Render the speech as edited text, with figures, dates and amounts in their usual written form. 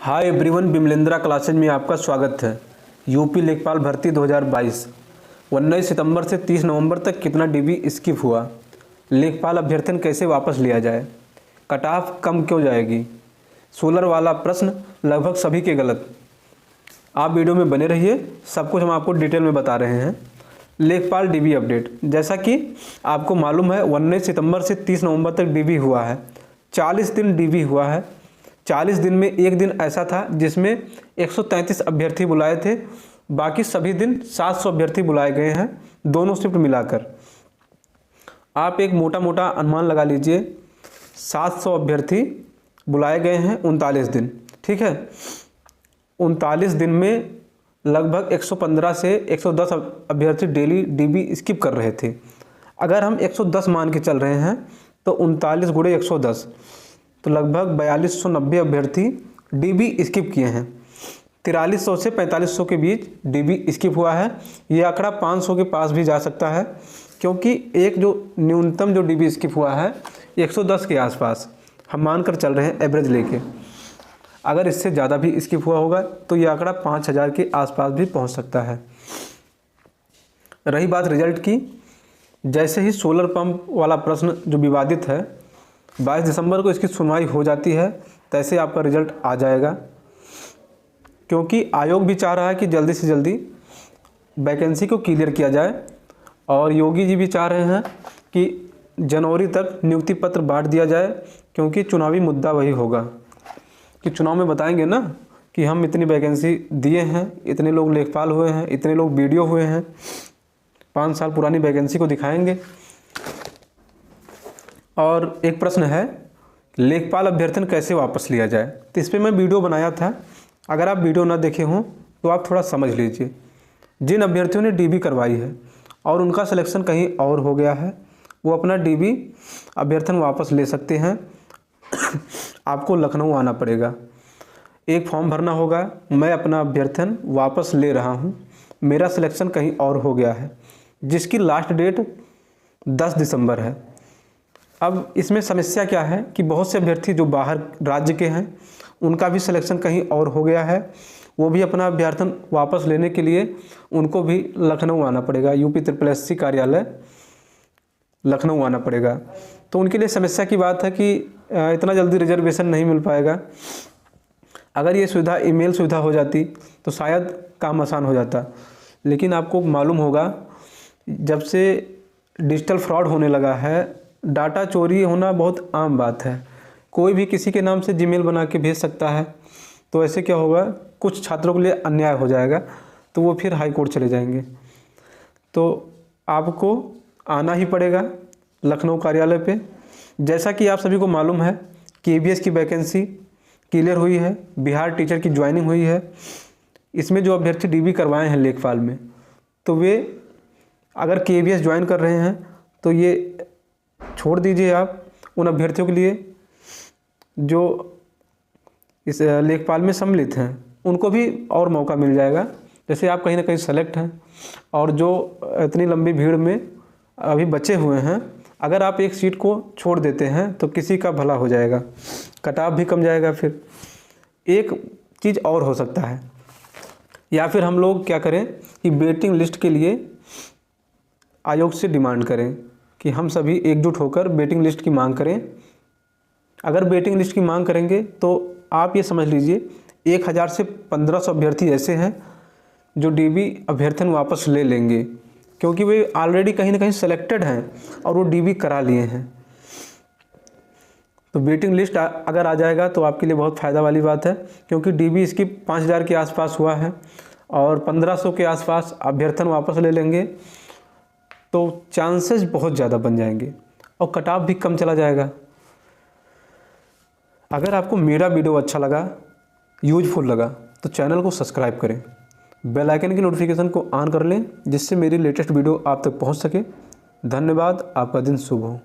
Hi everyone, बिमलेंद्रा classes में आपका स्वागत है। यूपी लेखपाल भर्ती 2022 19 सितंबर से 30 नवंबर तक कितना डीबी स्किप हुआ, लेखपाल अभ्यर्थन कैसे वापस लिया जाए, कट ऑफ कम क्यों जाएगी, सोलर वाला प्रश्न लगभग सभी के गलत। आप वीडियो में बने रहिए, सब कुछ हम आपको डिटेल में बता रहे हैं। लेखपाल डीबी अपडेट, जैसा कि आपको मालूम है 19 सितंबर से 30 नवंबर तक डीबी हुआ है। 40 दिन डीबी हुआ है। 40 दिन में एक दिन ऐसा था जिसमें 133 अभ्यर्थी बुलाए थे, बाकी सभी दिन 700 अभ्यर्थी बुलाए गए हैं, दोनों शिफ्ट मिलाकर। आप एक मोटा मोटा अनुमान लगा लीजिए, 700 अभ्यर्थी बुलाए गए हैं 39 दिन, ठीक है। 39 दिन में लगभग 115 से 110 अभ्यर्थी डेली डीबी स्किप कर रहे थे। अगर हम 110 मान के चल रहे हैं तो 39 गुणे 110 तो लगभग 4290 अभ्यर्थी डीबी स्किप किए हैं। 4300 से 4500 के बीच डीबी स्किप हुआ है। ये आंकड़ा 500 के पास भी जा सकता है, क्योंकि एक जो न्यूनतम जो डीबी स्किप हुआ है 110 के आसपास हम मानकर चल रहे हैं एवरेज लेके। अगर इससे ज़्यादा भी स्किप हुआ होगा तो ये आंकड़ा 5000 के आसपास भी पहुंच सकता है। रही बात रिजल्ट की, जैसे ही सोलर पंप वाला प्रश्न जो विवादित है 22 दिसंबर को इसकी सुनवाई हो जाती है, तैसे आपका रिजल्ट आ जाएगा, क्योंकि आयोग भी चाह रहा है कि जल्दी से जल्दी वैकेंसी को क्लियर किया जाए, और योगी जी भी चाह रहे हैं कि जनवरी तक नियुक्ति पत्र बांट दिया जाए, क्योंकि चुनावी मुद्दा वही होगा कि चुनाव में बताएंगे ना कि हम इतनी वैकेंसी दिए हैं, इतने लोग लेखपाल हुए हैं, इतने लोग बीडीओ हुए हैं, 5 साल पुरानी वैकेंसी को दिखाएंगे। और एक प्रश्न है, लेखपाल अभ्यर्थन कैसे वापस लिया जाए, तो इस पर मैं वीडियो बनाया था। अगर आप वीडियो ना देखे हों तो आप थोड़ा समझ लीजिए। जिन अभ्यर्थियों ने डीबी करवाई है और उनका सिलेक्शन कहीं और हो गया है, वो अपना डीबी अभ्यर्थन वापस ले सकते हैं। आपको लखनऊ आना पड़ेगा, एक फॉर्म भरना होगा, मैं अपना अभ्यर्थन वापस ले रहा हूँ, मेरा सिलेक्शन कहीं और हो गया है, जिसकी लास्ट डेट 10 दिसंबर है। अब इसमें समस्या क्या है कि बहुत से अभ्यर्थी जो बाहर राज्य के हैं उनका भी सिलेक्शन कहीं और हो गया है, वो भी अपना अभ्यर्थन वापस लेने के लिए उनको भी लखनऊ आना पड़ेगा, यूपी SSS कार्यालय लखनऊ आना पड़ेगा। तो उनके लिए समस्या की बात है कि इतना जल्दी रिजर्वेशन नहीं मिल पाएगा। अगर ये सुविधा ईमेल सुविधा हो जाती तो शायद काम आसान हो जाता, लेकिन आपको मालूम होगा जब से डिजिटल फ्रॉड होने लगा है, डाटा चोरी होना बहुत आम बात है। कोई भी किसी के नाम से जीमेल बना के भेज सकता है, तो ऐसे क्या होगा, कुछ छात्रों के लिए अन्याय हो जाएगा, तो वो फिर हाई कोर्ट चले जाएंगे। तो आपको आना ही पड़ेगा लखनऊ कार्यालय पे। जैसा कि आप सभी को मालूम है KVS की वैकेंसी क्लियर हुई है, बिहार टीचर की ज्वाइनिंग हुई है। इसमें जो अभ्यर्थी डीबी करवाए हैं लेखपाल में, तो वे अगर KVS ज्वाइन कर रहे हैं तो ये छोड़ दीजिए आप उन अभ्यर्थियों के लिए जो इस लेखपाल में सम्मिलित हैं, उनको भी और मौका मिल जाएगा। जैसे आप कहीं ना कहीं सेलेक्ट हैं, और जो इतनी लंबी भीड़ में अभी बचे हुए हैं, अगर आप एक सीट को छोड़ देते हैं तो किसी का भला हो जाएगा, कट ऑफ भी कम जाएगा। फिर एक चीज़ और हो सकता है, या फिर हम लोग क्या करें कि वेटिंग लिस्ट के लिए आयोग से डिमांड करें कि हम सभी एकजुट होकर वेटिंग लिस्ट की मांग करें। अगर वेटिंग लिस्ट की मांग करेंगे तो आप ये समझ लीजिए 1000 से 1500 अभ्यर्थी ऐसे हैं जो डीबी अभ्यर्थन वापस ले लेंगे, क्योंकि वे ऑलरेडी कहीं ना कहीं सेलेक्टेड हैं और वो डीबी करा लिए हैं। तो वेटिंग लिस्ट अगर आ जाएगा तो आपके लिए बहुत फ़ायदा वाली बात है, क्योंकि डीबी इसकी 5000 के आसपास हुआ है और 1500 के आसपास अभ्यर्थन वापस ले लेंगे, तो चांसेस बहुत ज़्यादा बन जाएंगे और कट ऑफ भी कम चला जाएगा। अगर आपको मेरा वीडियो अच्छा लगा, यूजफुल लगा, तो चैनल को सब्सक्राइब करें, बेल आइकन की नोटिफिकेशन को ऑन कर लें, जिससे मेरी लेटेस्ट वीडियो आप तक पहुंच सके। धन्यवाद, आपका दिन शुभ हो।